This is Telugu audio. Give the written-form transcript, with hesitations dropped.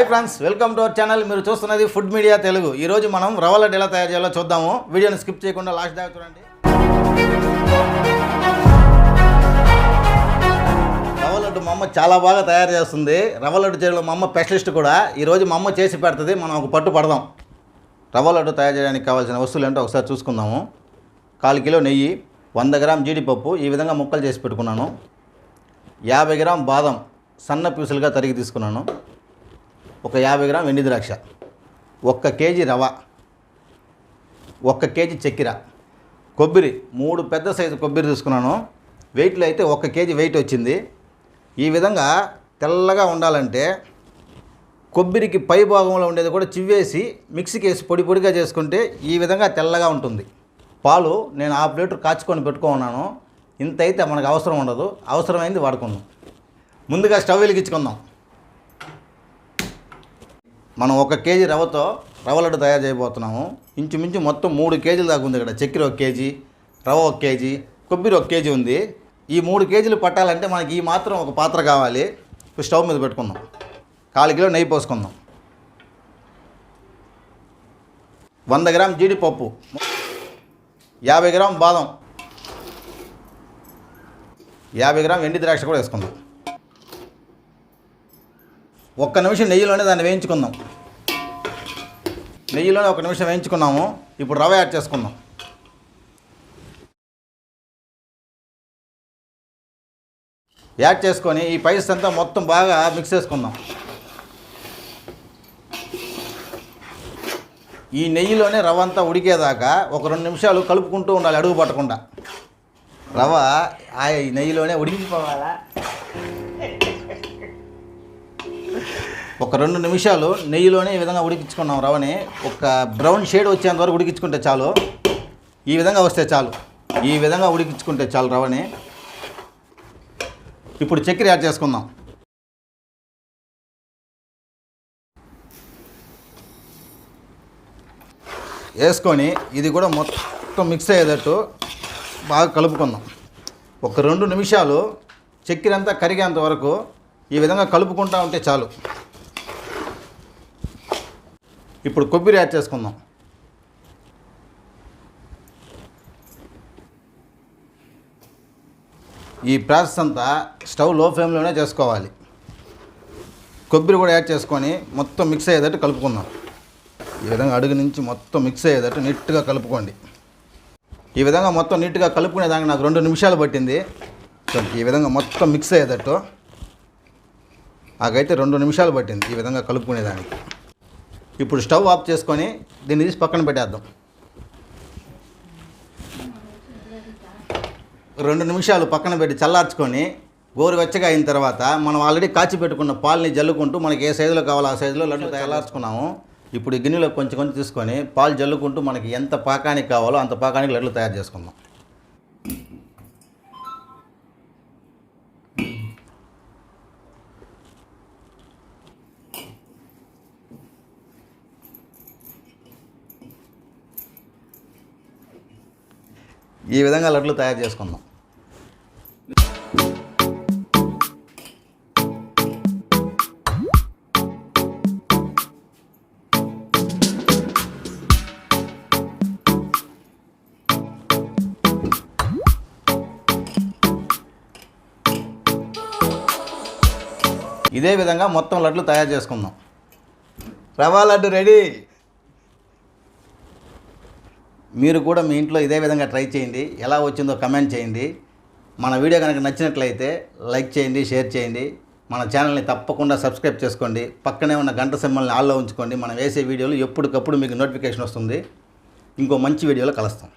Friends, welcome to our channel. మీరు చూస్తున్నది ఫుడ్ మీడియా తెలుగు. ఈరోజు మనం రవ్వ లడ్డు ఎలా తయారు చేయాలో చూద్దాము. వీడియోని స్కిప్ చేయకుండా లాస్ట్ దాకా చూడండి. రవ్వ లడ్డు మా అమ్మ చాలా బాగా తయారు చేస్తుంది. రవ్వ లడ్డు చేయడంలో మా అమ్మ స్పెషలిస్ట్ కూడా. ఈరోజు మా అమ్మ చేసి పెడుతుంది, మనం ఒక పట్టు పడదాం. రవ్వ లడ్డు తయారు చేయడానికి కావాల్సిన వస్తువులు ఏంటో ఒకసారి చూసుకుందాము. 1/4 కిలో నెయ్యి, 100 గ్రామ్ జీడిపప్పు ఈ విధంగా ముక్కలు చేసి పెట్టుకున్నాను. 50 గ్రామ్ బాదం సన్న పీసులుగా తరిగి తీసుకున్నాను. ఒక 50 గ్రామ్ ఎండి ద్రాక్ష, 1 కేజీ రవ, 1 కేజీ చక్కెర, కొబ్బరి 3 పెద్ద సైజు కొబ్బరి తీసుకున్నాను. వెయిట్లో అయితే 1 కేజీ వెయిట్ వచ్చింది. ఈ విధంగా తెల్లగా ఉండాలంటే కొబ్బరికి పై భాగంలో ఉండేది కూడా చివ్వేసి మిక్సీకి వేసి పొడి పొడిగా చేసుకుంటే ఈ విధంగా తెల్లగా ఉంటుంది. పాలు నేను 1/2 లీటర్ కాచుకొని పెట్టుకున్నాను. ఇంత అయితే మనకు అవసరం ఉండదు, అవసరమైంది వాడుకుందాం. ముందుగా స్టవ్ వెలిగించుకుందాం. మనం 1 కేజీ రవ్వతో రవ్వ లడ్డు తయారు చేయబోతున్నాము. ఇంచుమించు మొత్తం 3 కేజీలు దాకా ఉంది. ఇక్కడ చక్కెర 1 కేజీ, రవ్వ 1 కేజీ, కొబ్బరి 1 కేజీ ఉంది. ఈ 3 కేజీలు పట్టాలంటే మనకి ఈ మాత్రం ఒక పాత్ర కావాలి. స్టవ్ మీద పెట్టుకుందాం. 1/4 కిలో నెయ్యి పోసుకుందాం. 100 గ్రామ్ జీడిపప్పు, 50 గ్రామ్ బాదం, 50 గ్రామ్ ఎండి ద్రాక్ష కూడా వేసుకుందాం. 1 నిమిషం నెయ్యిలోనే దాన్ని వేయించుకుందాం. నెయ్యిలోనే 1 నిమిషం వేయించుకున్నాము. ఇప్పుడు రవ్వ యాడ్ చేసుకుందాం. యాడ్ చేసుకొని ఈ పైస్ అంతా మొత్తం బాగా మిక్స్ చేసుకుందాం. ఈ నెయ్యిలోనే రవ్వ అంతా ఉడికేదాకా ఒక 2 నిమిషాలు కలుపుకుంటూ ఉండాలి, అడుగు పట్టకుండా. రవ్వ ఈ నెయ్యిలోనే ఉడికిపోవాలా. ఒక 2 నిమిషాలు నెయ్యిలోనే ఈ విధంగా ఉడికించుకున్నాం. రవ్వని ఒక బ్రౌన్ షేడ్ వచ్చేంత వరకు ఉడికించుకుంటే చాలు. ఈ విధంగా వస్తే చాలు. ఈ విధంగా ఉడికించుకుంటే చాలు రవ్వని. ఇప్పుడు చక్కెర యాడ్ చేసుకుందాం. వేసుకొని ఇది కూడా మొత్తం మిక్స్ అయ్యేటట్టు బాగా కలుపుకుందాం. ఒక 2 నిమిషాలు చక్కెర అంతా కరిగేంత వరకు ఈ విధంగా కలుపుకుంటూ ఉంటే చాలు. ఇప్పుడు కొబ్బరి యాడ్ చేసుకుందాం. ఈ ప్రాసెస్ అంతా స్టవ్ లో ఫ్లేమ్లోనే చేసుకోవాలి. కొబ్బరి కూడా యాడ్ చేసుకొని మొత్తం మిక్స్ అయ్యేటట్టు కలుపుకుందాం. ఈ విధంగా అడుగు నుంచి మొత్తం మిక్స్ అయ్యేటట్టు నీట్గా కలుపుకోండి. ఈ విధంగా మొత్తం నీట్గా కలుపుకునేదానికి నాకు 2 నిమిషాలు పట్టింది. ఈ విధంగా మొత్తం మిక్స్ అయ్యేటట్టు నాకైతే 2 నిమిషాలు పట్టింది ఈ విధంగా కలుపుకునేదానికి. ఇప్పుడు స్టవ్ ఆఫ్ చేసుకొని దీన్ని తీసి పక్కన పెట్టేద్దాం. 2 నిమిషాలు పక్కన పెట్టి చల్లార్చుకొని గోరువెచ్చగా అయిన తర్వాత మనం ఆల్రెడీ కాచి పెట్టుకున్న పాలని జల్లుకుంటూ మనకి ఏ సైజులో కావాలో ఆ సైజులో లడ్డు చల్లార్చుకున్నాము. ఇప్పుడు ఈ గిన్నెలో కొంచెం కొంచెం తీసుకొని పాలు జల్లుకుంటూ మనకి ఎంత పాకానికి కావాలో అంత పాకానికి లడ్లు తయారు చేసుకుందాం. ఈ విధంగా లడ్లు తయారు చేసుకుందాం. ఇదే విధంగా మొత్తం లడ్లు తయారు చేసుకుందాం. రవ్వ లడ్డు రెడీ. మీరు కూడా మీ ఇంట్లో ఇదే విధంగా ట్రై చేయండి. ఎలా వచ్చిందో కమెంట్ చేయండి. మన వీడియో కనుక నచ్చినట్లయితే లైక్ చేయండి, షేర్ చేయండి. మన ఛానల్ని తప్పకుండా సబ్స్క్రైబ్ చేసుకోండి. పక్కనే ఉన్న గంట సింబల్ని ఆల్లో ఉంచుకోండి. మనం వేసే వీడియోలు ఎప్పటికప్పుడు మీకు నోటిఫికేషన్ వస్తుంది. ఇంకో మంచి వీడియోలో కలుస్తాం.